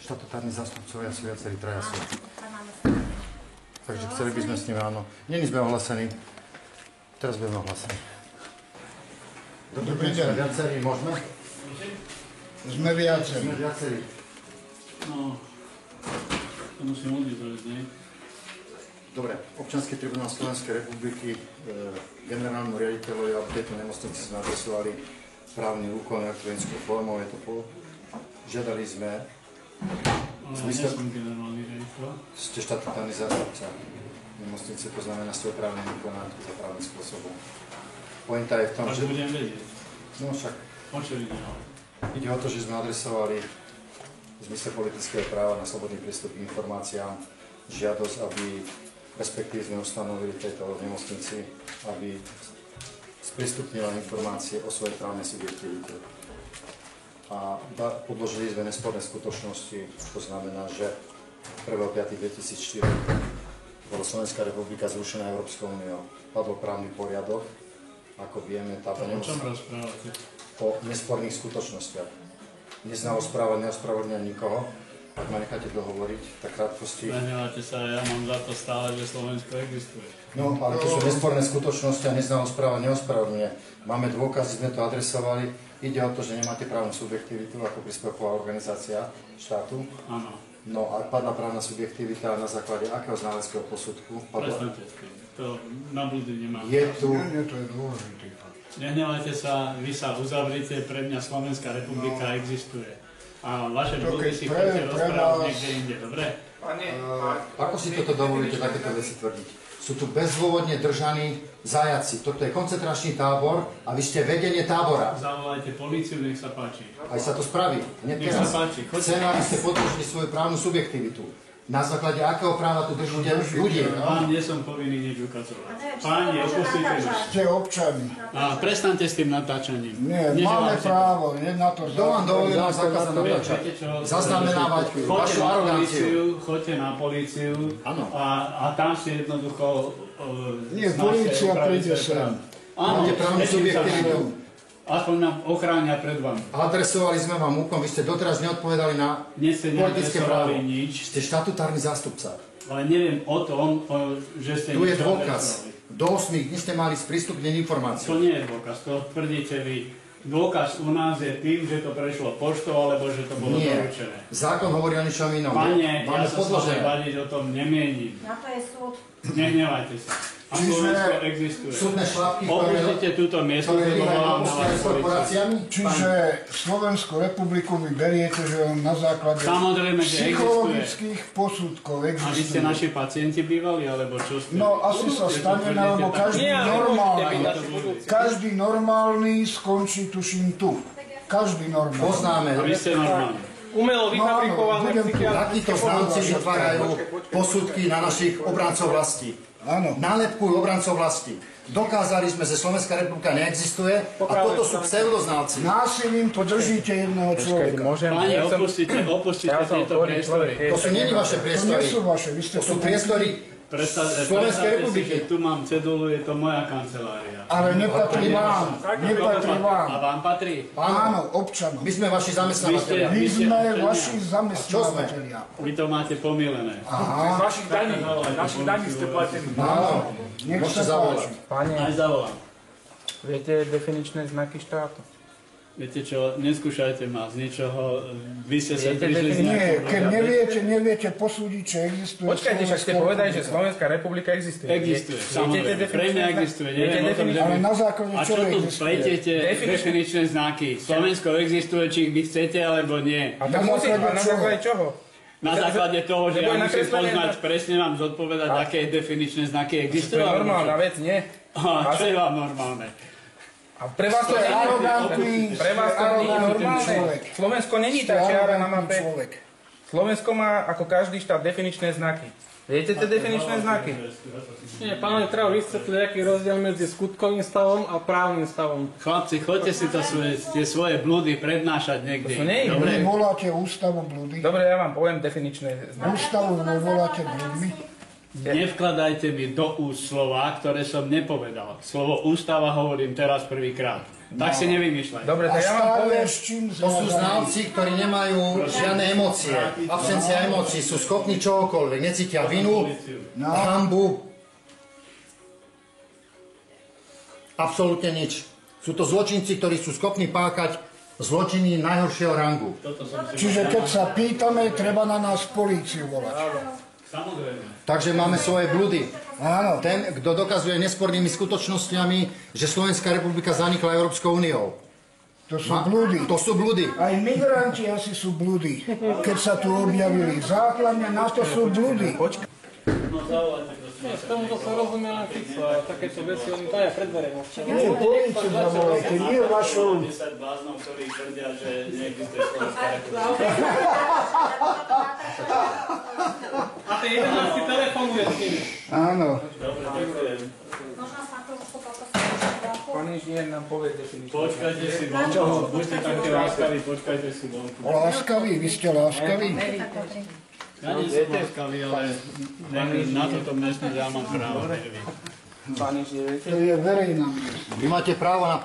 Štatutárni zástupcovia sú viacerí, traja sú. Takže chceli by sme s nimi, áno. Není sme ohlasení. Teraz budeme ohlásení. Dobrý deň. Viacerí, môžeme? Sme viacerí. Sme viacerí. No, to musím odvízať, nie? Dobre, Občiansky tribunál Slovenskej republiky, generálnu riaditeľovi a tejto nemocnici sme adresovali právny úkon elektronickou formou, je to žiadali sme... Ale ja som generálny riaditeľ. Ste štatutárny zástupca nemocnice, to znamená, ste oprávnení vykonať to právnym spôsobom. Pointa je v tom, že... Tak budem vedieť. No však... O čo ide? Ide o to, že sme adresovali v zmysle politického práva na slobodný prístup k informáciám žiadosť, aby respektíve sme ustanovili v tejto nemocnici, aby sprístupnila informácie o svojej právnej subjektivite. A podložili sme nesporné skutočnosti, to znamená, že 1.5.2004 bola Slovenská republika zrušená Európskou úniou. Padol právny poriadok, ako vieme, táto nemocnica o nesporných skutočnostiach. Neznalosť práva neospravedlňuje nikoho. Ak ma necháte dohovoriť, tak krátkosti... Nehnevajte sa, ja mám za to stále, že Slovensko existuje. No, ale to sú nesporné skutočnosti a neznalosť práva neospravedlňuje. Máme dôkazy, sme to adresovali. Ide o to, že nemáte právnu subjektivitu ako príspevková organizácia štátu. Áno. No a padla právna subjektivita na základe akého znaleckého posudku? Prestaňte s tým. To na blúdy nemám. Je tu... Nie, to je dôležitý fakt. Nehnevajte sa, vy sa uzavrite, pre mňa Slovenská republika existuje. A vaše blúdy si chcete rozprávať niekde inde, dobre? Ako si toto dovolíte, takéto veci tvrdiť? Sú tu bezdôvodne držaní zajaci. Toto je koncentračný tábor a vy ste vedenie tábora. Zavolajte políciu, nech sa páči. Aj sa to spraví. Nech sa páči. Chcem, aby ste podložili svoju právnu subjektivitu. Na základe akého práva tu držíte ľudí? Vám nie som povinný nič ukazovať. Páni, opustite ma. Ste občani. A prestaňte s tým natáčaním. Nie, máme právo, je na to... Kto vám dovolil nám zakázať natáčať? Zaznamenávať vašu aroganciu. Choďte na políciu a tam si jednoducho... Nie, polícia príde sem. Máte právnu subjektivitu. Aspoň nám ochránia pred vami. Adresovali sme vám úkon, vy ste doteraz neodpovedali na politické právo. Nič. Ste štatutárny zástupca. Ale neviem o tom, že ste... Tu je dôkaz. Do 8 dní ste mali sprístupnený informáciu. To nie je dôkaz, to tvrdíte vy. Dôkaz u nás je tým, že to prešlo poštou, alebo že to bolo doručené. Zákon hovorí o ničom inom. Pane, ja sa s vami baviť o tom nemienim. Na to je súd. Nehnevajte sa. A Slovensko existuje. Súdne šlapky, opustite túto miesto, lebo volám na vás korporáciami. Čiže Slovenskú republiku vy beriete, že on na základe psychologických posudkov existuje. A vy ste naši pacienti bývali, alebo čo ste? No asi sa stane, lebo každý normálny skončí, tuším, tu. Každý normálny. Poznáme. A vy ste normálni. Umelo vyfabrikované psychiatrické. Takíto znalci vytvárajú posudky na našich obrancov vlasti. Áno. Nálepkujú obrancov vlasti. Dokázali sme, že Slovenská republika neexistuje a toto sú pseudoznalci. Násilím to držíte jedného človeka. Páni, opustite tieto priestory. To sú nie vaše priestory. To nie sú vaše, vy ste... To sú priestory Slovenskej republiky. Tu mám cedulu, je to moja kancelária. Ale nepatrí vám. Nepatrí vám. A vám patrí? Áno, občanom. My sme vaši zamestnávateľia. My sme vaši zamestnávateľia. Vy to máte pomýlené. Aha. Našich daní ste platení. Áno. Nech sa páči. Aj zavolám. Viete definičné znaky štátu? Viete čo, neskúšajte ma z ničoho, vy ste sa prišli z nejakého... Nie, keď neviete posúdiť, či existuje... Počkajte, však ste povedali, že Slovenská republika existuje. Existuje, samozrejme, pre mňa existuje, neviem o tom, že... Ale na základe čo čo tu existuje? pletiete definičné znaky? Slovensko existuje, či ich vy chcete, alebo nie. A tak musíte, na základe čoho? Na základe toho, že ja musím poznať, presne vám zodpovedať, aké definičné znaky existujú. To je normálna vec, nie? Čo je vám normálne? A pre vás to je arogantný, pre vás to nie je normálne. Slovensko není tá čiara na mape. Slovensko má ako každý štát definičné znaky. Viete tie definičné znaky? Nie, pánovi, treba vysvetliť, aký je rozdiel medzi skutkovým stavom a právnym stavom. Chlapci, choďte si to tie svoje blúdy prednášať niekde. To nie je. Vy voláte ústavu blúdy. Dobre, ja vám poviem definičné znaky. Ústavu voláte blúdmi. Nevkladajte mi do úst slova, ktoré som nepovedal. Slovo ústava hovorím teraz prvýkrát. Tak si nevymýšľaj. Dobre, tak ja mám poviem. To sú znalci, ktorí nemajú žiadne emócie. Absencia emócií, sú schopní čohokoľvek, necítia vinu, hanbu. Absolútne nič. Sú to zločinci, ktorí sú schopní páchať zločiny najhoršieho rangu. Čiže keď sa pýtame, treba na nás políciu volať. Samozrejme. Takže máme svoje blúdy. Áno. Ten, kto dokazuje nespornými skutočnosťami, že Slovenská republika zanikla Európskou úniou. To sú blúdy. To sú blúdy. Aj migranti asi sú blúdy. Keď sa tu objavili základne, na to sú blúdy. No zavolajte, prosím. Z tomuto sa rozumie len Fico a takéto veci oni taja pred verejnosťou. Nie, políciu zavolajte, nie vašu... 10 bláznov, ktorí tvrdia, že neexistuje Slovenská republika. A ten 11. telefon je s nimi. Áno. Dobre, ďakujem. Pán inžinier nám povie definíciu. Počkajte si vonku. Buďte také láskaví, počkajte si vonku. Láskaví, vy ste láskaví. Ja nie som láskavý, ale na toto miestnosť ja mám právo. Pán inžinier, viete? To je verejná miestnosť. Vy máte právo na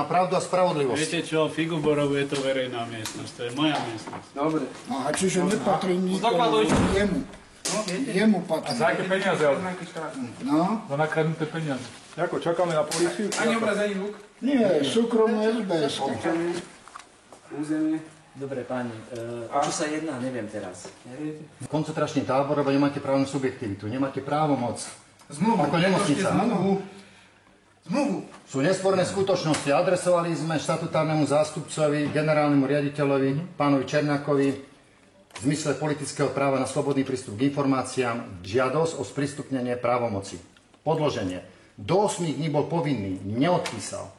pravdu a spravodlivosť. Viete čo, Figu Borovu je to verejná miestnosť, to je moja miestnosť. Dobre. No a čiže nepatrí nikomu, jemu. Jemu patrí. Za aké peniaze? No, Za nakradnuté peniaze. Ako, čakáme na políciu? Ani obraz, ani zvuk. nie, súkromné SBS. Územie. Dobre, páni, o čo sa jedná, neviem teraz. Neviete? Koncentračný tábor, lebo nemáte právnu subjektivitu, nemáte právomoc. Zmluvu. Ako nemocnica. Zmluvu. Sú nesporné skutočnosti. Adresovali sme štatutárnemu zástupcovi, generálnemu riaditeľovi, pánovi Černákovi, v zmysle politického práva na slobodný prístup k informáciám, žiadosť o sprístupnenie právomoci. Podloženie. Do 8 dní bol povinný, neodpísal.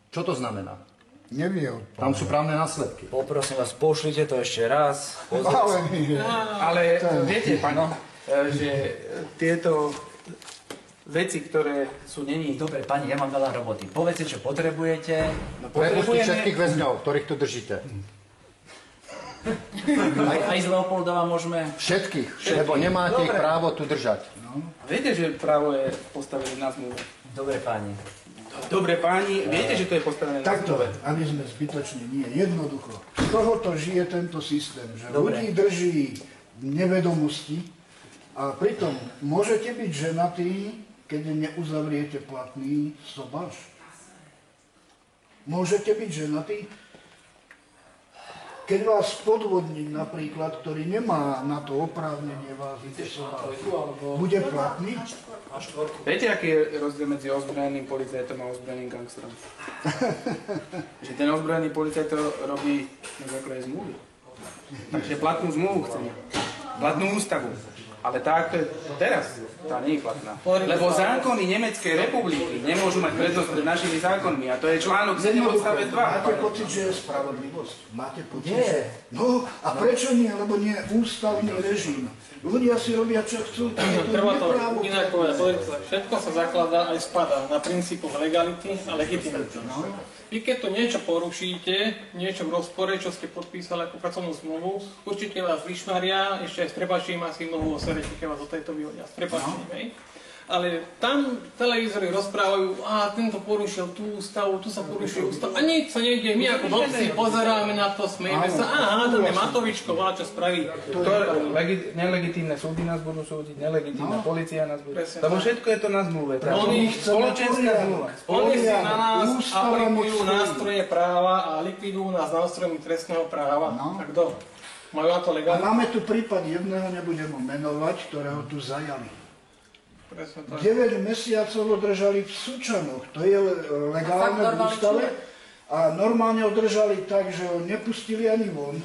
Čo to znamená? Nevie. Tam sú právne následky. Poprosím vás, pošlite to ešte raz. Ale viete, pán, že tieto veci, ktoré sú není... Dobre, pani, ja mám veľa roboty. Povedzte, čo potrebujete. Prepustiť všetkých väzňov, ktorých tu držíte. Aj z Leopoldova môžeme... Všetkých, lebo nemáte ich právo tu držať. Viete, že právo je postavené na zmluve? Dobre, páni. Dobre, páni, viete, že to je postavené na Takto, zmluve? aby sme zbytočne nie. Jednoducho. Z tohoto žije tento systém, že Dobre. ľudí drží v nevedomosti a pritom môžete byť ženatí, keď neuzavriete platný sobáš. Môžete byť ženatí, keď vás podvodník napríklad, ktorý nemá na to oprávnenie vás vytesovať, bude platný? Viete, aký je rozdiel medzi ozbrojeným policajtom a ozbrojeným gangsterom? Že ten ozbrojený policajt to robí na základe zmluvy. Takže platnú zmluvu chceme. Platnú ústavu. Ale tá, ako je teraz, tá nie je platná. Lebo zákony Nemeckej republiky nemôžu mať prednosť pred našimi zákonmi. A to je článok 7 odstavec 2. Máte pocit, že je spravodlivosť? Máte pocit? Nie. No, a prečo nie? Lebo nie je ústavný režim. Ľudia si robia, čo chcú. Treba to inak povedať. Všetko sa zakladá aj spadá na princípoch legality a legitimity. Vy keď to niečo porušíte, niečo v rozpore, čo ste podpísali ako pracovnú zmluvu, určite vás vyšmaria, ešte aj s prepačením asi mnoho oserete, keď vás o tejto vyhodia. S prepačením, hej? Ale tam televízory rozprávajú, tento porušil tú ústavu, tu sa porušil ústavu, a nič sa nejde, my ako dobci pozeráme na to, smejeme sa, ten je Matovičko, má čo spraví. Nelegitímne súdy nás budú súdiť, nelegitímna polícia nás bude. Presne Lebo tak. všetko je to na zmluve. Spoločenská zmluva. Oni si na nás aplikujú nástroje práva a likvidujú nás nástrojmi trestného práva. A kto? Majú na to A legálne? máme tu prípad jedného, nebudem ho menovať, ktorého tu zajali. Presne tak. 9 mesiacov ho držali v Sučanoch, to je legálne v ústave. A normálne ho držali tak, že ho nepustili ani von,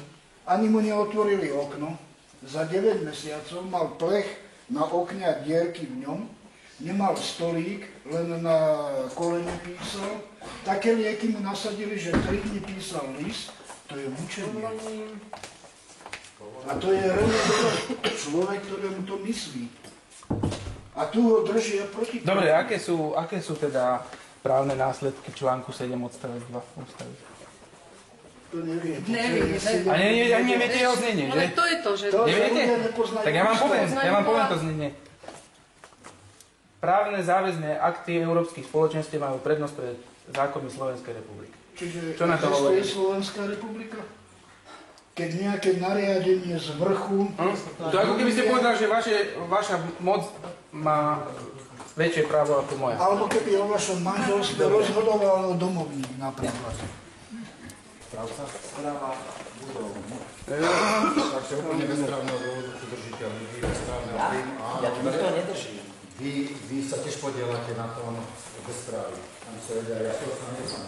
ani mu neotvorili okno. Za 9 mesiacov mal plech na okne a dierky v ňom, nemal stolík, len na kolene písal. Také lieky mu nasadili, že 3 dni písal list, to je mučenie. A to je človek, ktorému to myslí. A tu ho držia proti... Dobre, aké sú teda právne následky článku 7 odstavec 2 ústavy? To neviem. A neviete jeho znenie, Ale že? to je to, že... Neviete? Tak ja vám poviem to znenie. Právne záväzné akty európskych spoločenstiev majú prednosť pred zákonmi Slovenskej republiky. Čiže Čo na to hovorí? existuje Slovenská republika? Keď nejaké nariadenie z vrchu... To ako keby ste povedali, že vaša moc má väčšie právo ako moja. Alebo keby o vašom manželstve rozhodovalo domovník napríklad. Správa budov. Takže úplne bezprávneho dôvodu sú držiteľi, bezprávneho príjmu. Ja tu nikto nedrží. Vy sa tiež podielate na tom bezprávi. Tam sa vedia, ja to sa nechcem.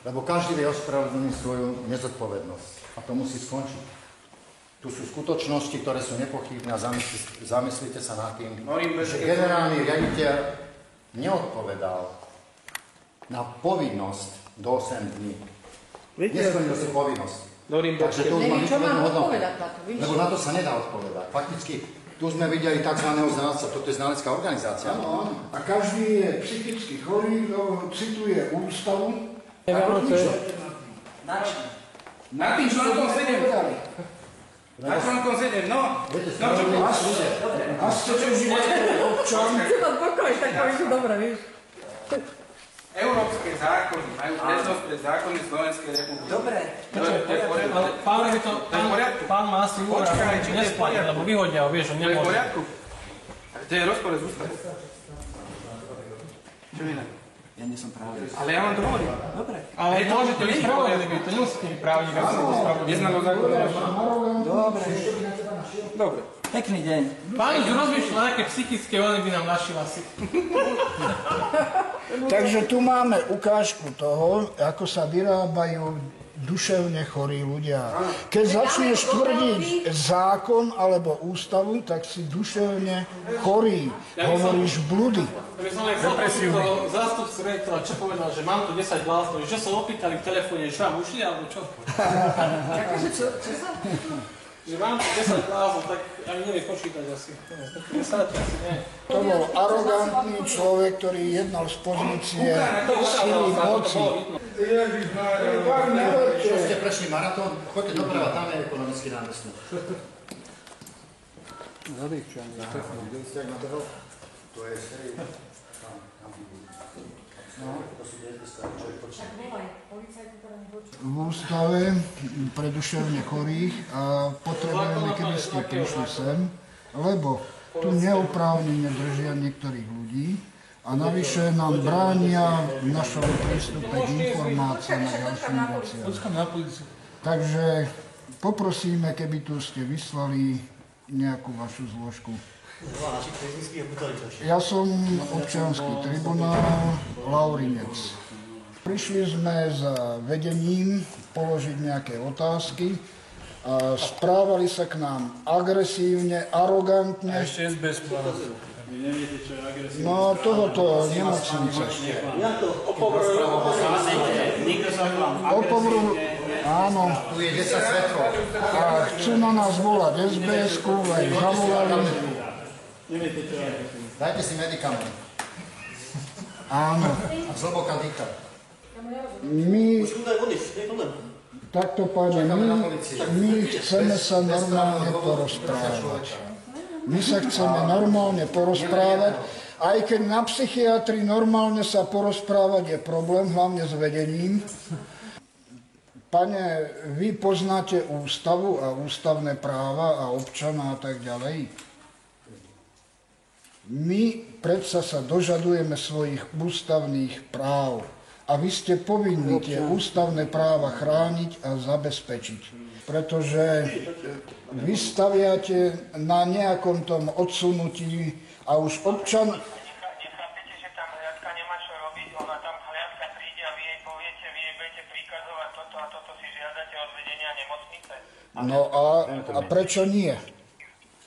Lebo každý vie ospravedlniť svoju nezodpovednosť. A to musí skončiť. Tu sú skutočnosti, ktoré sú nepochybné a zamyslite sa nad tým, že generálny riaditeľ neodpovedal na povinnosť do 8 dní. Nesplnil si povinnosť. Takže to už má vypovednú hodnotu. Lebo na to sa nedá odpovedať. Fakticky, tu sme videli tzv. Znalca, toto je znalecká organizácia. Áno, a každý je psychicky chorý, kto cituje ústavu. Na tým článkom 7. Na článkom 7, no. Čo bude? A ste čo životný občan? Teba pokoj, tak to je dobré, víš. Európske zákony majú prednosť pred zákony Slovenskej republiky. Dobre. To je v poriadku. Ale pán má asi úvod, Počkaj, či to je v nesplať, poriadku. lebo vyhodia ho, vieš, on To je v nemôže. poriadku. To je rozpore z ústavou. Čo iné? Ja nie som právnik. Ale ja vám to hovorím. Dobre. Ale môžete byť spravodliví, to nemusíte byť právnik, ak ste spravodliví. Neznalo zákona. Dobre. Dobre. Pekný deň. Pán už rozmýšľa, aké psychické oni by nám našli asi. Takže tu máme ukážku toho, ako sa vyrábajú duševne chorí ľudia. Keď začneš tvrdiť zákon alebo ústavu, tak si duševne chorý. Hovoríš bludy. Ja by som len chcel toho zástupcu rediteľa, čo povedal, že mám tu 10 bláznov, že sa opýtali v telefóne, že vám ušli, alebo čo? Že mám tu 10 bláznov, tak ani nevie počítať asi. 10 asi nie. To bol arogantný človek, ktorý jednal z pozície sily moci. Čo ste prešli maratón, choďte doprava, tam je ekonomický námestník. Videli ste, jak nabehol? To je série. No, to sú tie človek počne. V ústave pre duševne chorých a potrebujeme, keby ste prišli sem, lebo tu neoprávnene držia niektorých ľudí a navyše nám bránia v našom prístupe k informáciám a ďalším veciam. Takže poprosíme, keby tu ste vyslali nejakú vašu zložku. Ja som občiansky tribunál Laurinec. Prišli sme za vedením položiť nejaké otázky a správali sa k nám agresívne, arogantne. A ešte SBS plán. Vy neviete, čo je agresívne. No tohoto nemocnice. Nikto sa vám Áno. Tu je 10 svetlov. A chcú na nás volať SBS-ku, aj zavolali. Neviete, čo je agresívne. Dajte si medikament. Áno. A zhlboka dýchať. My, takto páne, my chceme sa normálne porozprávať. My sa chceme normálne porozprávať, aj keď na psychiatrii normálne sa porozprávať je problém, hlavne s vedením. Pane, vy poznáte ústavu a ústavné práva a občana a tak ďalej. My predsa sa dožadujeme svojich ústavných práv. A vy ste povinni tie ústavné práva chrániť a zabezpečiť. Pretože vy staviate na nejakom tom odsunutí a už občan... Nechápete, že tam hliadka nemá čo robiť, ona tam hliadka príde a vy jej poviete, vy jej budete prikazovať toto a toto si žiadate od vedenia nemocnice. No a prečo nie?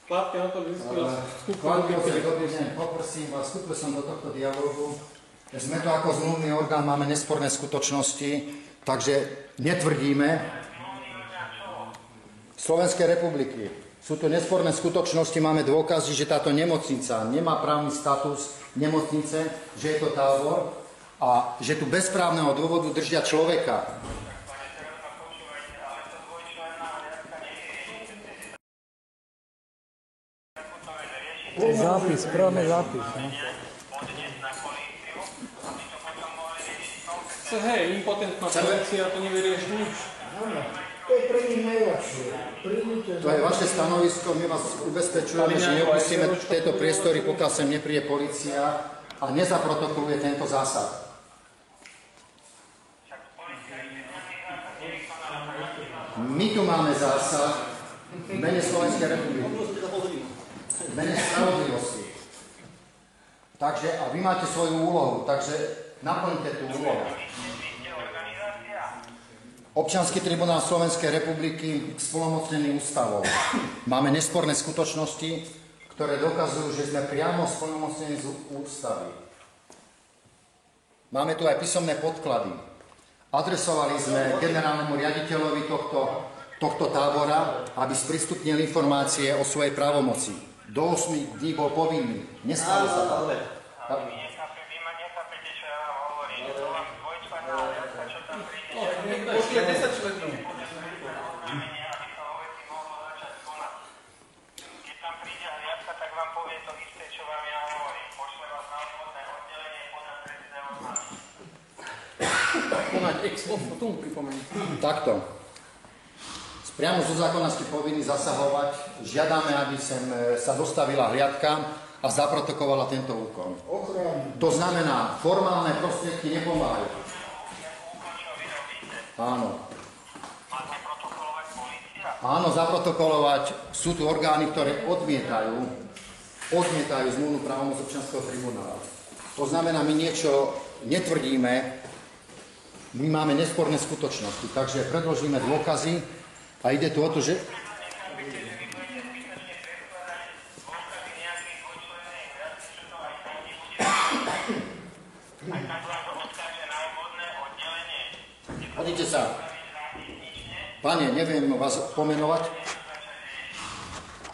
Chlapke na to vyskúšal. Dobrý deň, poprosím vás, vstúpil som do tohto dialógu. Sme to ako zmluvný orgán, máme nesporné skutočnosti, takže netvrdíme. Slovenskej republiky. Sú to nesporné skutočnosti, máme dôkazy, že táto nemocnica nemá právny status nemocnice, že je to tábor a že tu bez právneho dôvodu držia človeka. Zápis, správny zápis. Hej, impotentná polícia, to nevyrieši nič. Áno, to je pre nich najľahšie. To je vaše stanovisko, my vás ubezpečujeme, že neopustíme tieto priestory, pokiaľ sem nepríde polícia a nezaprotokoluje tento zásah. My tu máme zásah v mene Slovenskej republiky, v mene spravodlivosti. Takže, a vy máte svoju úlohu, takže naplňte tú úlohu. Občiansky tribunál Slovenskej republiky splnomocnený ústavou. Máme nesporné skutočnosti, ktoré dokazujú, že sme priamo splnomocnení z ústavy. Máme tu aj písomné podklady. Adresovali sme generálnemu riaditeľovi tohto tábora, aby sprístupnil informácie o svojej právomoci. Do 8 dní bol povinný. Nestalo sa to. Vy ma nechápete, čo ja vám hovorím. To vám dvojčlenná hliadka, čo tam príde. Pošle 10 členov. Aby sa o veci mohlo začať konať. Keď tam príde hliadka, tak vám povie to isté, čo vám ja hovorím. Pošle vás na odvodné oddelenie podľa trestného oznámenia. Konať ex ofo, tomu pripomeniem. Takto. Priamo zo zákona ste povinní zasahovať. Žiadame, aby sem sa dostavila hliadka a zaprotokovala tento úkon. To znamená, formálne prostriedky nepomáhajú. Áno. Máte protokolovať polícia? Áno, zaprotokolovať. Sú tu orgány, ktoré odmietajú zmluvnú právomoc občianskeho tribunála. To znamená, my niečo netvrdíme, my máme nesporné skutočnosti, takže predložíme dôkazy a ide tu o to, že... Hodíte sa. Pane, neviem vás pomenovať.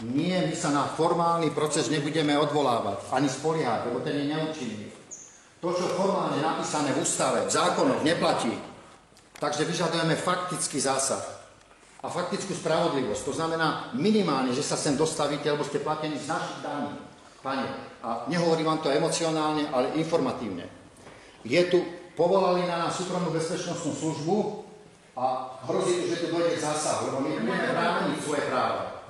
Nie, my sa na formálny proces nebudeme odvolávať, ani spoliehať, lebo ten je neúčinný. To, čo formálne napísané v ústave, v zákonoch neplatí, takže vyžadujeme faktický zásah a faktickú spravodlivosť. To znamená minimálne, že sa sem dostavíte, lebo ste platení z našich daní. Pane, a nehovorím vám to emocionálne, ale informatívne. Je tu, povolali na nás súkromnú bezpečnostnú službu a hrozí tu, že tu dojde k zásahu, lebo my budeme brániť svoje práva.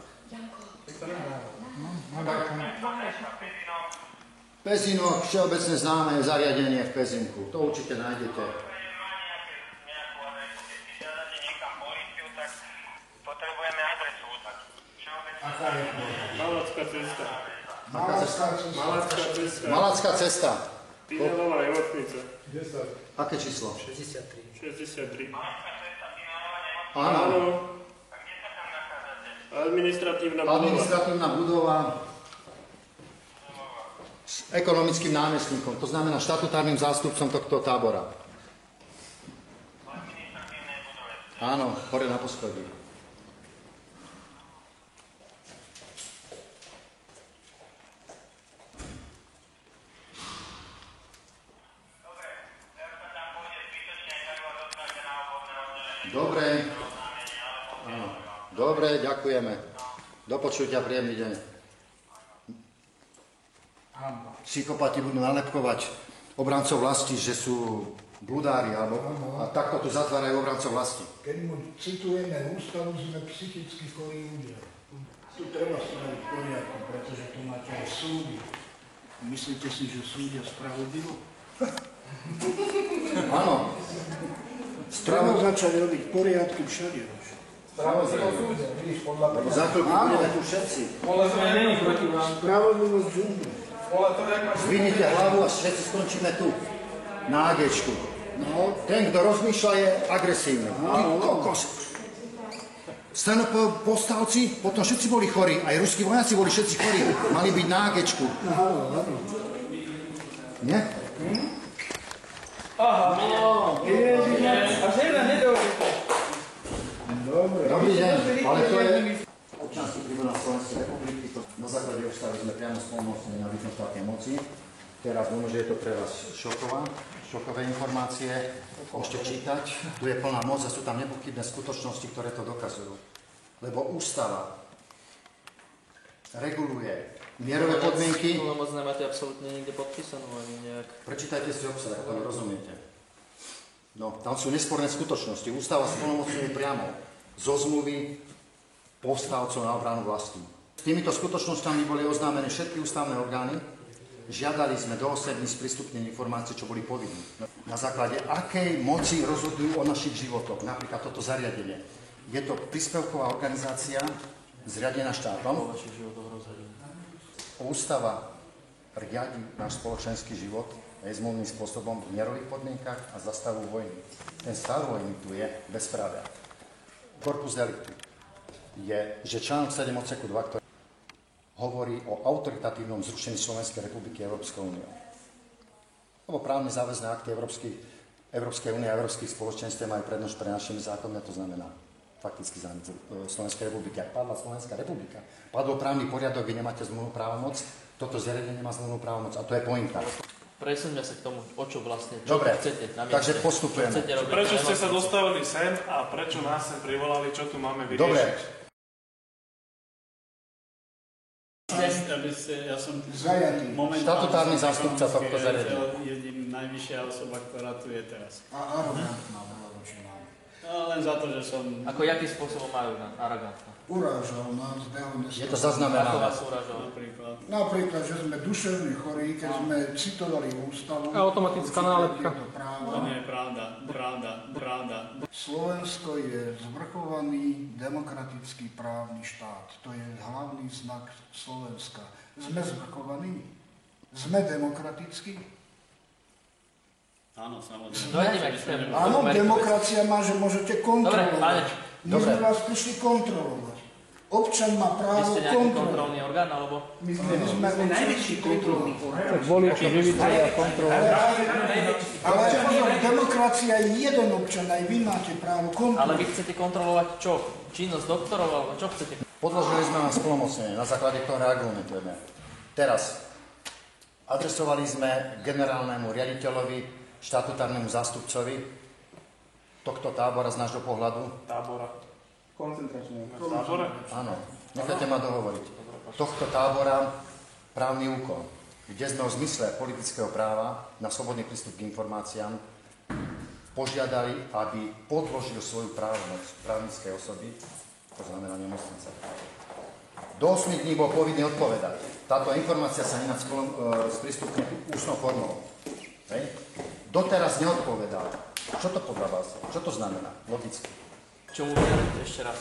Pezinok, všeobecne známe zariadenie v Pezinku. To určite nájdete. Malacká cesta. Malacká cesta. Pinelová nemocnica. Aké číslo? 63. Áno. Administratívna budova s ekonomickým námestníkom, to znamená štatutárnym zástupcom tohto tábora. Áno, hore na poschodí. Dobre. Áno. Dobre, ďakujeme. Do počutia, príjemný deň. Psychopati budú nalepkovať obrancov vlasti, že sú bludári, alebo a takto tu zatvárajú obrancov vlasti. Keď mu citujeme ústavu, sme psychicky chorí ľudia. Tu treba spraviť poriadku, pretože tu máte aj súdy. Myslíte si, že súdia spravodlivo? Áno. Treba začať robiť poriadky všade. Za chvíľku budeme tu všetci. Spravodlivosť džungli. Zvinite hlavu a všetci skončíme tu, na AGčku. No, ten, kto rozmýšľa, je agresívny. Kokos. Stanopovstavci, potom všetci boli chorí, aj ruskí vojaci boli všetci chorí, mali byť na AGčku. Nie? Aha, a žena nedojde. Dobrý deň, ale to je občiansky tribunál Slovenskej republiky. Na základe ústavy sme priamo spolumocnení na výkon štátnej moci. Teraz viem, že je to pre vás šokové informácie. Môžete čítať, tu je plná moc a sú tam nepochybné skutočnosti, ktoré to dokazujú. Lebo ústava reguluje Mierové podmienky... Moc nemáte absolútne nikde podpísanú ani nejak. Prečítajte si obsah, ako rozumiete. No, tam sú nesporné skutočnosti. Ústava splnomocňuje priamo zo zmluvy povstalcov na obranu vlasti. S týmito skutočnosťami boli oznámené všetky ústavné orgány. Žiadali sme do 8 dní sprístupnenie informácií, čo boli povinní. Na základe akej moci rozhodujú o našich životoch, napríklad toto zariadenie. Je to príspevková organizácia zriadená štátom. Ústava riadi náš spoločenský život nezmluvným spôsobom v mierových podmienkach a za stavu vojny. Ten stav vojny tu je bezprávia. Korpus delicti je, že článok 7 odseku 2, ktorý hovorí o autoritatívnom zrušení Slovenskej republiky Európskou úniou. Lebo právne záväzné akty Európskej únie a Európskych spoločenstiev majú prednosť pre našimi zákonmi, to znamená fakticky zánik Slovenskej republiky. Ak padla Slovenská republika, padol právny poriadok, vy nemáte zmluvnú právomoc, toto zariadenie nemá zmluvnú právomoc a to je pointa. Presuňme sa k tomu, o čo vlastne, dobre, chcete na mieste. Takže postupujeme. Prečo ste sa dostavili sem a prečo nás sem privolali, čo tu máme vyriešiť? Dobre. Ja som štatutárny zástupca tohto zariadenia. Je najvyššia osoba, ktorá tu je teraz. A arogantná bola voči nám. No, len za to, že som... Ako jakým spôsobom majú arogantná? Urážal nás, je to zaznamenané. Ako vás urážal? Napríklad, že sme duševne chorí, keď sme citovali ústavu. Automatická nálepka. To nie je pravda. Slovensko je zvrchovaný demokratický právny štát. To je hlavný znak Slovenska. Sme zvrchovaní? Sme demokratickí? Áno, samozrejme. Áno, demokracia má, že môžete kontrolovať. My sme vás prišli kontrolovať. Občan má právo kontrolovať. Vy ste nejaký kontrolný orgán, alebo? My sme najväčší kontrolný orgán. Tak voliči vyvíjajú kontrolovať. Ale demokracia je jeden občan, aj vy máte právo kontrolovať. Ale vy chcete kontrolovať čo? Činnosť doktorov, alebo čo chcete? Podložili sme vám splnomocnenie, na základe ktorého argumentujeme. Teraz adresovali sme generálnemu riaditeľovi, štatutárnemu zástupcovi tohto tábora z nášho pohľadu. Tábora. Koncentračného tábora? Áno, nechajte ma dohovoriť. Tohto tábora právny úkon, kde sme o zmysle politického práva na slobodný prístup k informáciám požiadali, aby podložil svoju právomoc právnickej osoby, to znamená nemocnice. Do 8 dní bol povinný odpovedať. Táto informácia sa ináč sprístupne ústnou formou. Hej. Doteraz neodpovedal. Čo to podľa vás? Čo to znamená? Logicky. Čo mu vierujete ešte raz?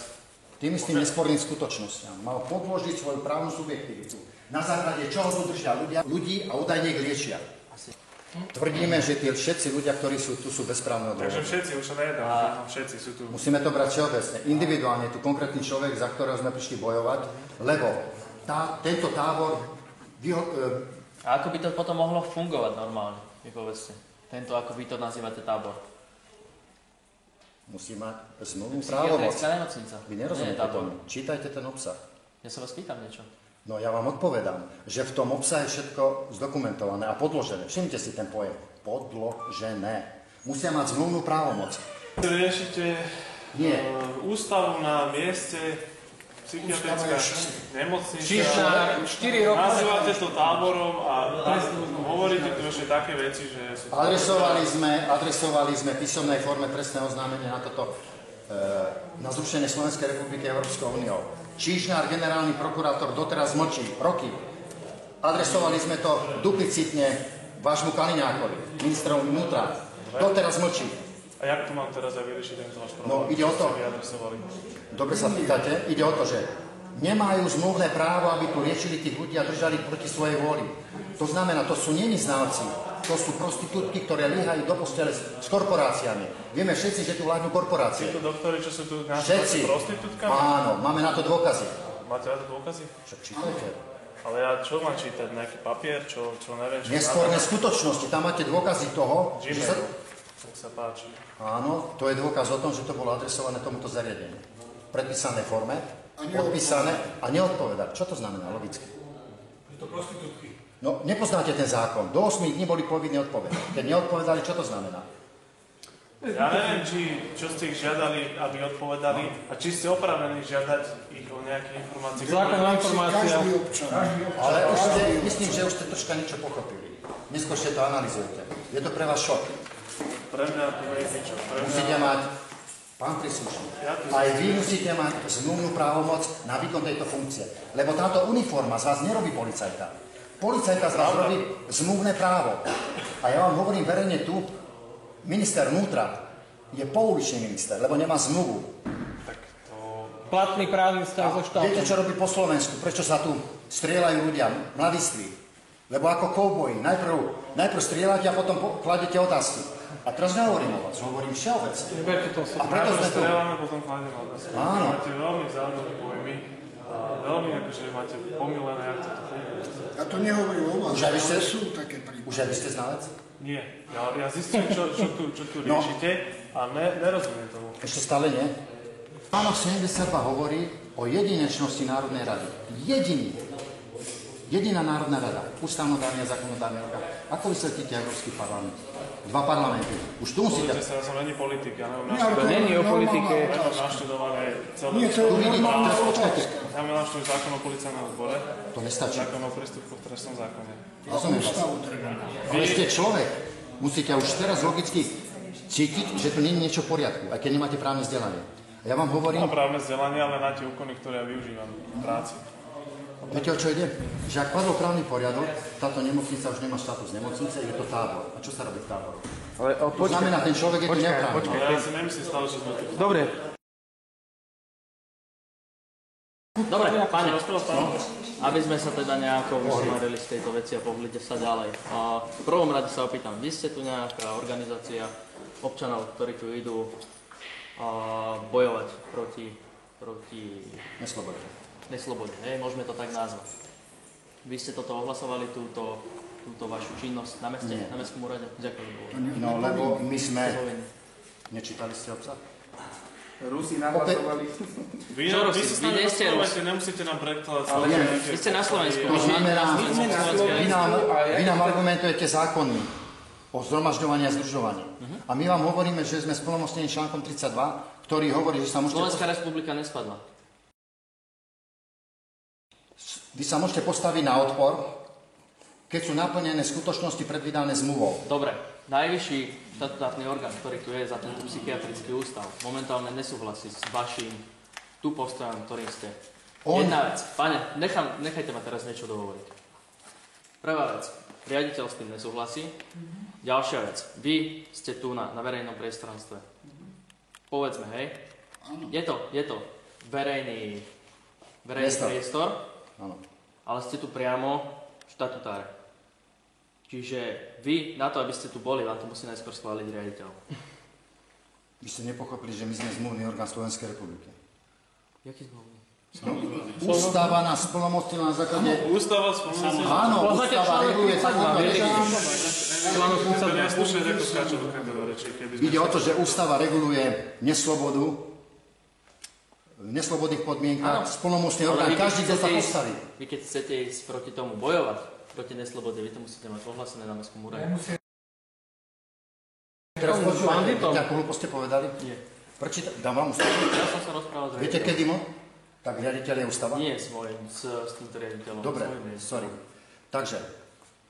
Tým istým nesporným skutočnostiam. Mal podložiť svoju právnu subjektivitu. Na základe čoho tu držia ľudí a údajne ich liečia. Tvrdíme, že tí všetci ľudia, ktorí sú tu, sú bezprávne odvolené. Takže všetci, už sa nejedná, všetci sú tu. Musíme to brať všeobecne. Individuálne tu konkrétny človek, za ktorého sme prišli bojovať, lebo tento tábor... A ako by to potom mohlo fungovať normálne, vy povedzte? Tento, ako vy to nazývate, tábor. Musí mať zmluvnú právomoc. Nemocnica. Vy nerozumiete tomu. Čítajte ten obsah. Ja sa vás pýtam niečo. No ja vám odpovedám, že v tom obsahe je všetko zdokumentované a podložené. Všimnite si ten pojem. Podložené. Musia mať zmluvnú právomoc. Riešite ústavu na mieste psychiatrická nemocnica. 4 roky. Nazývate to táborom a hovoríte tu ešte také veci, že sú... Adresovali sme v písomnej forme trestného oznámenia na toto, na zrušenie Slovenskej republiky Európskou úniou. Čižnár, generálny prokurátor, doteraz mlčí. Roky. Adresovali sme to duplicitne vášmu Kaliňákovi, ministrovi vnútra. Doteraz mlčí. A jak to mám teraz aj vyriešiť tento váš problém? No, ide o to. Dobre sa pýtate. Ide o to, že nemajú zmluvné právo, aby tu liečili tých ľudí a držali proti svojej vôli. To znamená, to sú neni znalci. To sú prostitútky, ktoré líhajú do postele s korporáciami. Vieme všetci, že tu vládnu korporácie. Títo doktori, čo sú tu všetci. Prostitútkami? Áno, máme na to dôkazy. Máte na to dôkazy? Však čítajte. Ale ja čo mám čítať? Nejaký papier? Čo neviem? Nesporné skutočnosti. Tam máte dôkazy toho, že sa... Tak sa páči. Áno, to je dôkaz o tom, že to bolo adresované tomuto zariadeniu. V predpísanej forme, podpísané a neodpovedať. Čo to znamená logicky? Je to prostitútky. No, nepoznáte ten zákon. Do 8 dní boli povinní odpovedať. Keď neodpovedali, čo to znamená? Ja neviem, čo ste ich žiadali, aby odpovedali a či ste opravení žiadať ich o nejaké informácie. Zákon o informáciách. Ale už myslím, že už ste troška niečo pochopili. Neskôršie to analyzujete. Je to pre vás šok. Pre mňa to je niečo. Musíte mať, pán príslušník, aj vy musíte mať zmluvnú právomoc na výkon tejto funkcie. Lebo táto uniforma z vás nerobí policajta. Policajta z vás robí zmluvné právo. A ja vám hovorím verejne tu, minister vnútra je pouličný minister, lebo nemá zmluvu. Platný právny vzťah so štátom. Viete, čo robí po Slovensku? Prečo sa tu strieľajú ľudia, mladiství? Lebo ako kovboji, najprv strieľate a potom kladete otázky. A teraz nehovorím o vás, hovorím všeobecne. A preto sme tu. Strieľame, potom klademe otázky. Áno. Máte veľmi zaujímavé pojmy. Veľmi akože máte pomilené, jak to funguje. Ja to nehovorím o vás, ale sú také prípady. Už aj vy ste znalec? Nie. Ja zistím, čo tu riešite a nerozumiem tomu. Ešte stále nie. Článok 72 hovorí o jedinečnosti Národnej rady. Jediná Národná rada. Ústavnodárny a zákonodárny orgán. Ako vysvetlíte Európsky parlament? Dva parlamenty. Už tu musíte... Pozrite sa, ja som není politik, ja neviem To není o politike. naštudované celé... Nie, to je normálna otázka. Ja mám naštudovaný zákon o policajnom zbore. To nestačí. Zákon o prístupu v trestnom zákone. Rozumiem vás. Ale ste človek. Musíte už teraz logicky cítiť, že tu nie je niečo v poriadku, aj keď nemáte právne vzdelanie. A ja vám hovorím... Mám právne vzdelanie, ale na tie úkony, ktoré ja využívam v práci. Viete, o čo ide? Že ak padol právny poriadok, táto nemocnica už nemá štátus nemocnice, je to tábor. A čo sa robí v táboru? To znamená, ten človek je tu neprávny. Ale ja si nemyslím stále, že sme tu. Dobre. Dobre, pane, aby sme sa teda nejako vysmarili z tejto veci a pohľadili sa ďalej. V prvom rade sa opýtam, vy ste tu nejaká organizácia občanov, ktorí tu idú bojovať proti neslobode, hej, môžeme to tak nazvať. Vy ste toto ohlasovali, túto vašu činnosť na meste, na mestskom úrade? Ďakujem. No, lebo my sme... Nečítali ste obsah? Rusi nahlasovali. Vy sa s nami rozprávate, nemusíte nám predkladať. Vy ste na Slovensku. To znamená, vy nám argumentujete zákony o zhromažďovaní a združovaní. A my vám hovoríme, že sme splnomocnení článkom 32, ktorý hovorí, že sa môžete... Slovenská republika nespadla. Vy sa môžete postaviť na odpor, keď sú naplnené skutočnosti predvídané zmluvou. Dobre, najvyšší štatutárny orgán, ktorý tu je za tento psychiatrický ústav, momentálne nesúhlasí s vaším tu postojom, ktorým ste. Jedna vec. Pane, nechajte ma teraz niečo dohovoriť. Prvá vec. Riaditeľ s tým nesúhlasí. Ďalšia vec. Vy ste tu na verejnom priestranstve. Povedzme, hej. Je to verejný priestor. Áno. Ale ste tu priamo štatutáre. Čiže vy, na to, aby ste tu boli, vám to musí najskôr schváliť riaditeľ. Vy ste nepochopili, že my sme zmluvný orgán Slovenskej republiky. Jaký zmluvný? Ústava nás splnomocnila na základe... Ústava splnomocnila? Áno, ústava reguluje Ide o to, že ústava reguluje neslobodných podmienkach, splnomocný orgán, každý, kto sa postaví. Vy keď chcete ísť proti tomu bojovať, proti neslobode, vy to musíte mať ohlásené na mestskom úrade. Teraz počúvajte, ako hlúpo ste povedali? Nie. Dám vám ústavu? Ja som sa rozprával s riaditeľom. Viete, kedy mo? Tak riaditeľ je ústava? Nie s týmto riaditeľom. Dobre, sorry. Takže,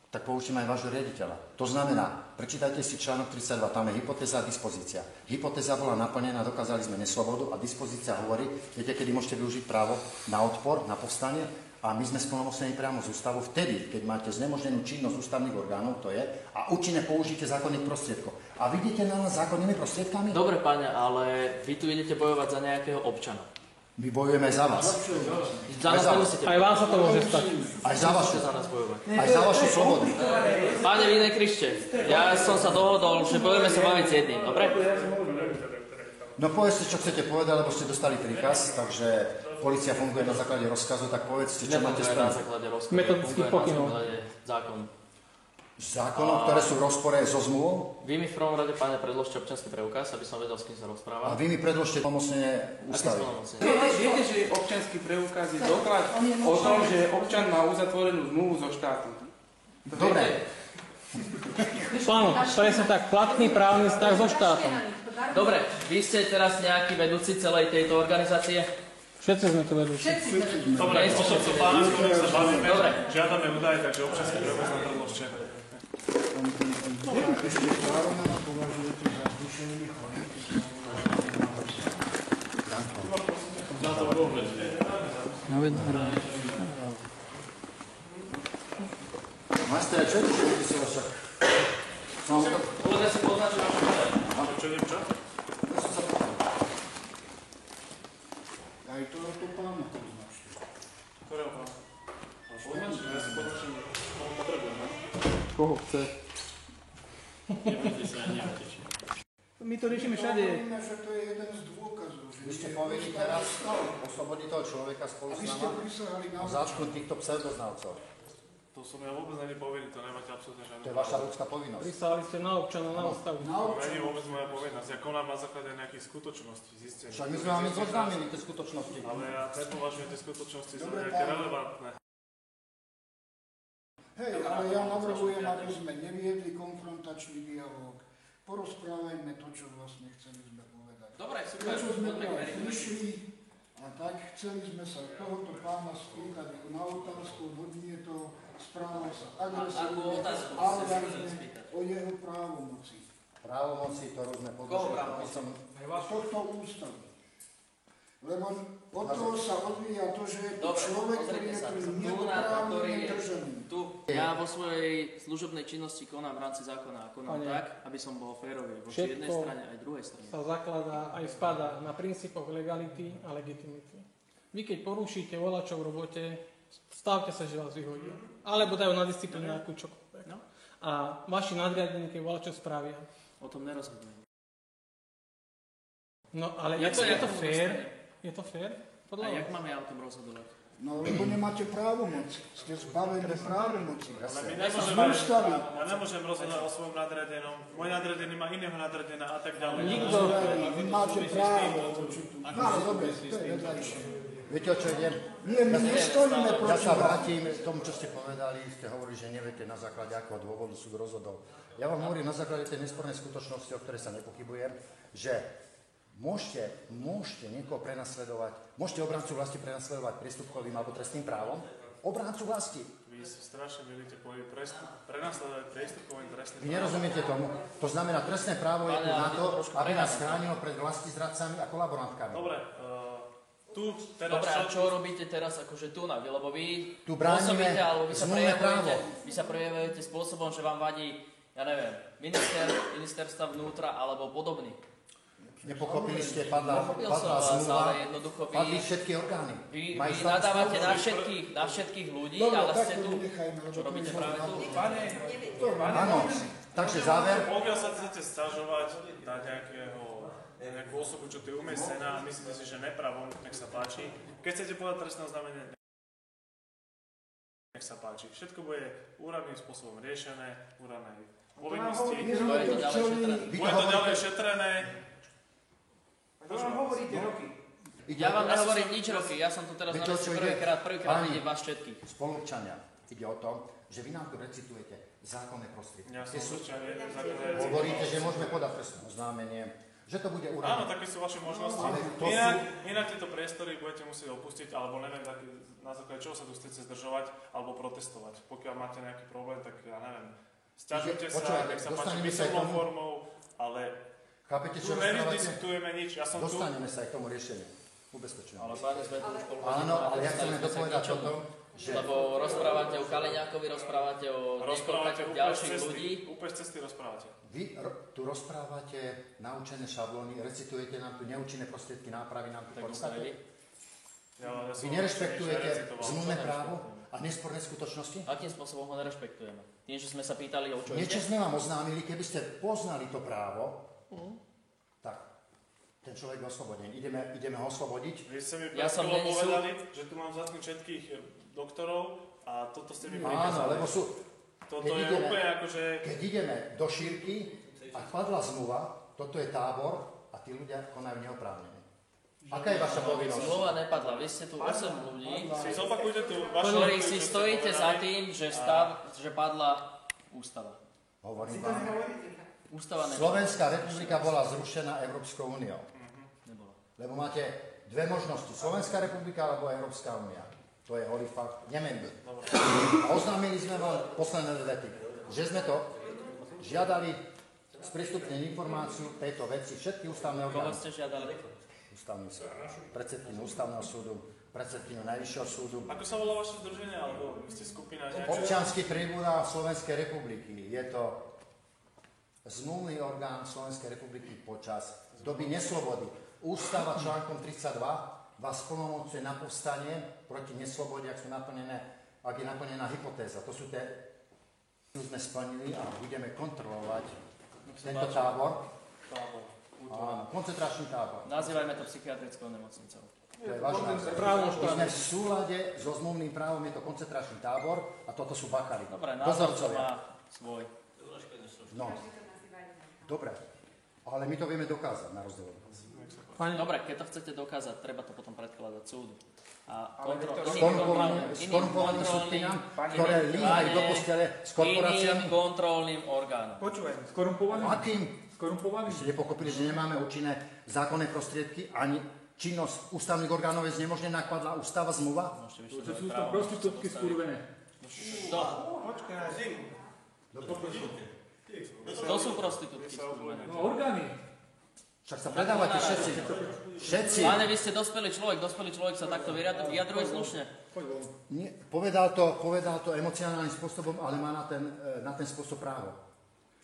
tak poučím aj vášho riaditeľa. To znamená, prečítajte si článok 32, tam je hypotéza a dispozícia. Hypotéza bola naplnená, dokázali sme neslobodu a dispozícia hovorí, viete, kedy môžete využiť právo na odpor, na povstanie a my sme splnomocnení priamo z ústavu vtedy, keď máte znemožnenú činnosť ústavných orgánov, to je, a účinne použite zákonných prostriedkov. A vidíte na nás zákonnými prostriedkami? Dobre, páne, ale vy tu idete bojovať za nejakého občana. My bojujeme za vás. Aj vám sa to môže stať. Aj za vašu. Aj za vašu slobodu. Páne, vy nekričte. Ja som sa dohodol, že budeme sa baviť s jedným, dobre? No povedzte, čo chcete povedať, lebo ste dostali príkaz, takže polícia funguje na základe rozkazu, tak povedzte, čo máte spraviť. Na základe rozkazu. Metodických pokynov. Na základe zákonu. Zákonov, ktoré sú v rozpore so zmluvou? Vy mi v prvom rade, páne, predložte občiansky preukaz, aby som vedel, s kým sa rozprávam. A vy mi predložte pomocne ústavy. Viete, že občiansky preukaz je doklad o tom, že občan má uzatvorenú zmluvu so štátom. Dobre. Áno, presne tak, platný právny vzťah so štátom. Dobre, vy ste teraz nejaký vedúci celej tejto organizácie? Všetci sme to vedúci. Dobre, o tomto pána, s ktorým sa bavíme, žiadame údaje, takže občiansky preukaz nám predložte. Ešte zároveň považujete za duševný chorý. Na to vôbec nie. Majster, čo je to, že by si ho však? Povedzme si poznačiť vašu údaje. Čo, dievča? Ja som sa pýtal. Aj tohoto pána poznačte. Ktorého pána? Poznačím, ja si poznačím, koho potrebujem, ne? Koho chce. Nebudete sa ani netečiť. My to riešime všade. Hovoríme, že to je jeden z dôkazov. Vy ste povinni teraz oslobodiť toho človeka spolu s Vy ste nama prisahali na a zatknúť týchto pseudoznalcov. To som ja vôbec není povinný, to nemáte absolútne žiadnu. To je vaša ľudská povinnosť. Prisahali ste na občana, na ústavu. To není vôbec moja povinnosť. Ja konám na základe nejakých skutočností zistených. Však my sme vám oznámili tie skutočnosti. Ale ja nepovažujem tie skutočnosti za nejaké relevantné. Hej, ale ja navrhujem, aby sme neviedli konfrontačný dialóg. Porozprávajme to, čo vlastne chceli sme povedať. Dobre, super, Prečo sme poďme k meritu. prišli a tak chceli sme sa tohoto pána spýtať na otázku, odmietol, správal sa agresívne, Akú otázku ste sa arogantne chceli spýtať? o jeho právomoci. Právomoci, ktorú sme Koho podložili právomoci? podpisom. Tohto ústavu. Lebo od toho sa odvíja to, že je to Dobre, človek, ktorý pozrite je sa. tu Tu, neoprávnene držený. tu ja vo svojej služobnej činnosti konám v rámci zákona a konám Pane, tak, aby som bol férový voči jednej všetko strane aj druhej strane. sa zakladá aj spadá na princípoch legality a legitimity. Vy keď porušíte volačov v robote, stavte sa, že vás vyhodia. Alebo dajú na disciplinárku čokoľvek. No. A vaši nadriadení, keď volačov spravia. O tom nerozhodujem. No ale Ja to je to nechám fér? dostane. Je to fér? A Podľa jak vás? mám ja o tom rozhodovať? No lebo nemáte právomoci. Ste zbavení právomoci. Ale my ja nemôžem rozhodnať o svojom nadriadenom. Môj nadriadený má iného nadriadená a tak ďalej. Nikto. Vy máte právo. No dobre, to je vedľajšie. Viete, o čo idem? Nie, my nestojíme Ja proti sa vám. vrátim k tomu, čo ste povedali. Ste hovorili, že neviete na základe akého dôvodu súd rozhodol. Ja vám hovorím na základe tej nespornej skutočnosti, o ktorej sa nepochybujem, že môžete niekoho prenasledovať, môžete obrancu vlasti prenasledovať priestupkovým alebo trestným právom. Obrancu vlasti. Vy strašne milíte pojem prenasledovať priestupkovým trestným Vy nerozumiete tomu. To znamená, trestné právo je tu na to, aby nás chránilo pred vlastizradcami a kolaborantkami. Dobre, tu teraz... Dobre, a čo robíte teraz akože tu na? Lebo vy Tu bránime pôsobíte, alebo zmluvné právo. vy sa prejavujete spôsobom, že vám vadí, ja neviem, ministerstva vnútra alebo podobný. Nepochopili ste, padla Pochopil som vás, zmluva, ale jednoducho padli všetky orgány. Vy Majú nadávate status- na všetkých ľudí, Dobre, ale tak ste to tu. vynechajme, lebo Čo to robíte je práve tu? Áno, takže záver. Pokiaľ sa chcete sťažovať na nejakú osobu, čo tu je umiestnená a myslíte si, že nepravom, nech sa páči. Keď chcete podať trestné oznámenie, nech sa páči. Všetko bude úradným spôsobom riešené, úradnej povinnosti. Bude to ďalej šetrené. Ja vám nehovorím nič roky, ja som tu teraz na meste prvýkrát Páni, vidím vás všetkých. spolupčania, ide o to, že vy nám tu recitujete zákonné prostriedky. Ja som Hovoríte, že môžeme podať trestné oznámenie, že to bude Áno, úradné. také sú vaše možnosti. Ale to Inak tieto priestory budete musieť opustiť, alebo neviem, na základe čoho sa tu chcete zdržovať, alebo protestovať. Pokiaľ máte nejaký problém, tak ja neviem. Sťažujte sa, Počúvajte, nech sa páči dostaneme sa aj písomnou tomu. formou, ale Chápete, čo tu rozprávate? nediskutujeme nič. Ja som tu. Dostaneme sa aj k tomu riešeniu. Ubezpečujem. Ale páne, sme tu už Áno, ale ja chcem len dopovedať o tom, že... Lebo rozprávate o Kaliňákovi, rozprávate o niekoľkých ďalších ľudí. Úplne z cesty rozprávate. Vy tu rozprávate naučené šablóny, recitujete nám tu neúčinné prostriedky nápravy, nám tu podstate. Vy nerešpektujete zmluvné právo a nesporné skutočnosti? Akým spôsobom ho nerešpektujeme? Tým, že sme sa pýtali, o čo Niečo ide? sme vám oznámili, keby ste poznali to právo, tak ten človek je oslobodený. Ideme ho oslobodiť. Vy ste mi Ja som není povedali, že tu mám zatknúť všetkých doktorov a toto ste mi prikázali. Áno, lebo sú... Toto je úplne akože... Keď ideme do šírky a padla zmluva, toto je tábor a tí ľudia konajú neoprávnene. Aká je vaša povinnosť? Zmluva nepadla. Vy ste tu 8 ľudí, Si zopakujte tu vašu... ktorí si stojíte za tým, že padla ústava. Hovorím vám. Ústava nebola. Slovenská republika bola zrušená Európskou úniou. Nebola. Lebo máte dve možnosti. Slovenská republika alebo Európska únia. To je holý fakt. Nemenili. A oznámili sme vám posledné vety, že sme to žiadali sprístupniť informáciu tejto veci všetky ústavné orgány. Koho ste žiadali? Ústavný súd. Predsedkyňu ústavného súdu, predsedkyňu najvyššieho súdu. Ako sa volá vaše združenie, alebo vy ste skupina nejaká? Občiansky tribunál Slovenskej republiky. Je to zmluvný orgán Slovenskej republiky počas doby neslobody. Ústava článkom 32 vás plnomocňuje na povstanie proti neslobode, ak je naplnená hypotéza. To sú tie, ktoré sme splnili a budeme kontrolovať tento tábor. Koncentračný tábor. Nazývajme to psychiatrickou nemocnicou. To je váš názor. My sme v súlade so zmluvným právom, je to koncentračný tábor a toto sú bachary. Dobre, názor to má svoj. No, dobre, ale my to vieme dokázať na rozdiel od vás. Dobre, keď to chcete dokázať, treba to potom predkladať súdu. A skorumpovaným súdkyňam, ktoré líhajú do postele s korporáciami. Iným kontrolným orgánom. Počúvaj, skorumpovaným? Akým? Skorumpovaným? Ste nepochopili, že nemáme účinné zákonné prostriedky, ani činnosť ústavných orgánov je znemožnená, kladla ústava zmluva? To sú tam prostitútky skurvené. To sú prostitútky skurvené. No orgány. Však sa predávate všetci. Všetci. Páne, vy ste dospelý človek sa takto vyjadruje slušne. Povedal to emocionálnym spôsobom, ale má na ten spôsob právo.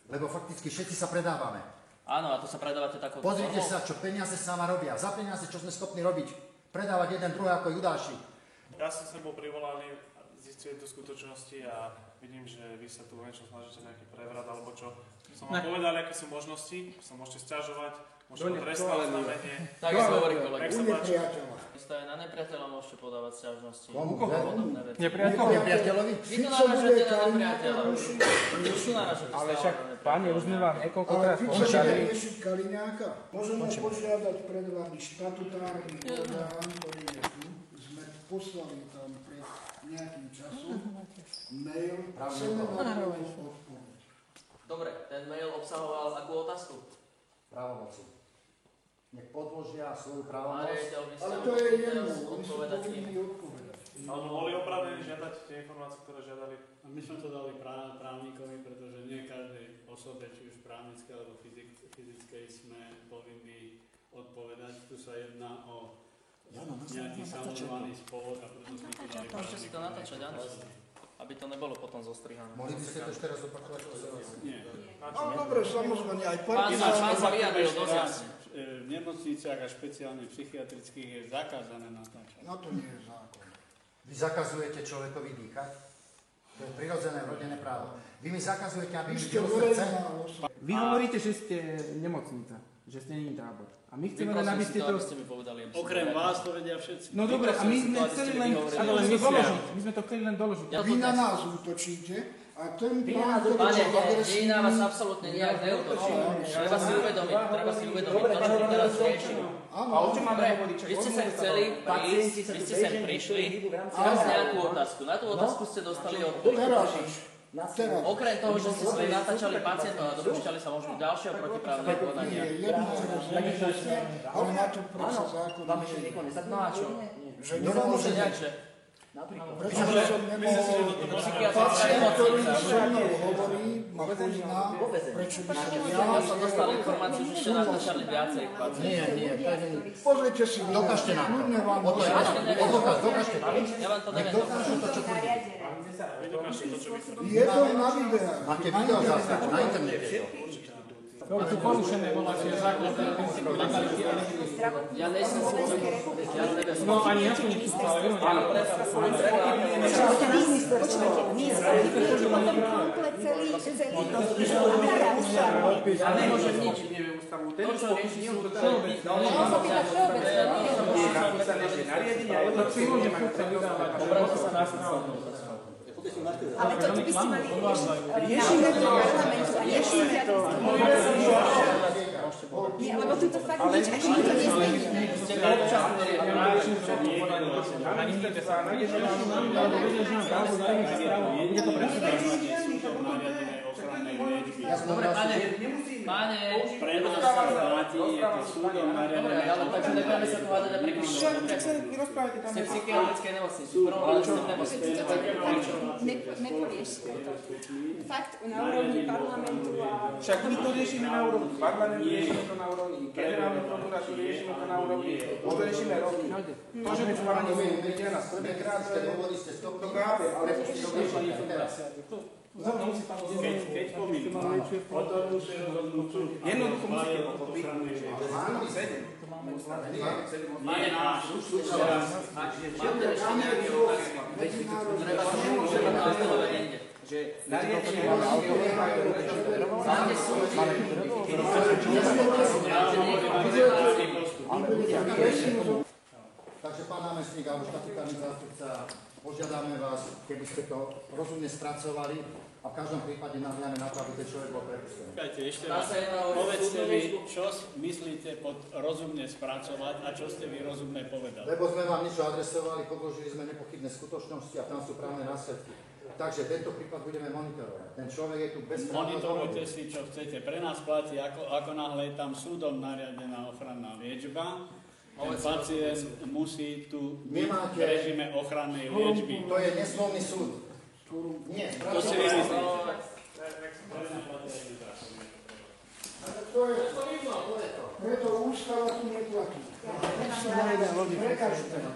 Lebo fakticky všetci sa predávame. Áno, a to sa predávate takou Pozrite sa, čo peniaze sama robia. Za peniaze, čo sme schopní robiť. Predávať jeden druhý ako Judáši. Ja som sa bol privolaný, zistujem to skutočnosti a vidím, že vy sa tu niečo snažíte, nejaký prevrat alebo čo. Som vám povedal, aké sú možnosti, sa môžete sťažovať, môžete trestné oznámenie. Tak sa hovorí kolega. Nech sa páči. Vy ste aj na nepriateľa môžete podávať sťažnosti. Komu? Nepriateľovi? Vy tu naražete na nepriateľa. Ale však, páni, už sme vám niekoľkokrát povedali. Kaliňáka. Môžeme požiadať pred vami štatutárny orgán, ktorý je tu. Sme poslali tam pred nejakým časom mail. Chceme vám odpoveď. Dobre, ten mail obsahoval akú otázku? Právomoci. Nech podložia svoju právomoc. Ale to je jedno, oni sú povinní odpovedať. Alebo boli opravení žiadať tie informácie, ktoré žiadali? A my sme to dali právnikovi, pretože nie každej osobe, či už právnickej alebo fyzickej, sme povinní odpovedať. Tu sa jedná o nejaký samozvaný spolok a preto sme to dali Môžete si to natáčať, áno. Aby to nebolo potom zostrihané. Mohli by ste to ešte raz opakovať? Nie. Ale dobre, samozrejme, aj Pán sa vyjadril dosť jasne. V nemocniciach a špeciálne psychiatrických je zakázané natáčať. Na to nie je zákon. Vy zakazujete človekovi dýchať? To je prirodzené rodené právo. Vy mi zakazujete, aby mi bylo srdce? Vy hovoríte, že ste nemocnica, že ste není tábor. A my chceme len, aby ste to... Okrem vás to vedia všetci. No dobre, a my sme chceli len doložiť. My sme to chceli len doložiť. Vy na nás útočíte a ten pán, Páne, nie na vás absolútne nejak neútočí. Treba si uvedomiť, to, čo tu teraz riešime. A o čom máme hovoriť? Vy ste sa chceli prísť, vy ste sem prišli, teraz nejakú otázku. Na tú otázku ste dostali odpoveď. Okrem toho, že ste si natáčali pacientov a dopúšťali sa možno ďalšieho protiprávneho konania. Ale na to prečo zákon nie je. No a čo? Nemôže nejakže. Prečo som nemohol pacient, ktorý so mnou hovorí, ma pozná, prečo by som Ja som dostal informáciu, že ste natáčali viacerých pacientov. Nie, to je... Pozrite si, dokážte nám to. Dokážte to. Ja vám to neviem Dokážu to, čo tvrdí. je to na videách. Máte video zase, na internete je to. To sú porušené voľacie základné princípy legality a Ja nejsem si No ani ja som nechcel, ale vy ho Ja nemôžem nič. To, čo rieši súd, to je Obráťte sa na súd. Ale to by ste mali riešime to v parlamentu a riešime to. Nie, lebo tu to fakt nič, až mi to nezmení. Nariadenie o ochrannej liečby. Dobre, pane, Pre nás sa vráti, je to súdom nariadené. takže nebudeme sa tu hádať a prekryšovať. Ste v psychiatrickej nemocnici, v prvom rade ste v nemocnici. Neporiešite to. Fakt na úrovni parlamentu a... Však my to riešime na úrovni parlamentu, riešime to na úrovni generálnej prokuratúry, riešime to na úrovni, už to riešime roky. To, že tu máme vidia nás prvýkrát, to kápe, ale Keď pomýlim, potom musí rozhodnúť súd. jednoducho musíte pochopiť. Nie náš. Že nariadenie Takže pán námestník alebo štatutárny zástupca, požiadame vás, keby ste to rozumne spracovali a v každom prípade nahliame na to, aby ten človek bol prepustený. Ešte raz, povedzte mi, čo myslíte pod rozumne spracovať a čo ste vy rozumne povedali. Lebo sme vám niečo adresovali, podložili sme nepochybné skutočnosti a tam sú právne následky. Takže tento prípad budeme monitorovať. Ten človek je tu bez práva. Monitorujte si, čo chcete. Pre nás platí, ako náhle je tam súdom nariadená ochranná liečba, ten pacient musí tu byť v režime ochrannej liečby. To je neslovný súd. Nie, To si vymyslíte. Preto ústava tu neplatí. Ústava je pre každého.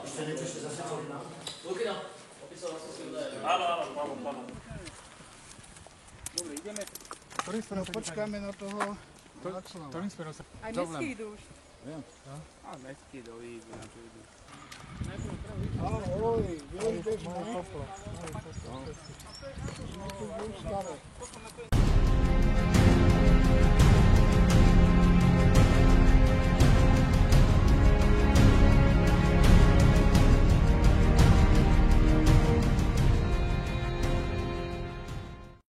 Ešte niečo zase celý nám? Lukino, opisoval som si údaje. Áno. Dobre, ideme. Počkáme na toho Václava. Aj mestský idú už. A mestský idú na to idú. Ahoj, vieš, bežme. Sme tu v ústave.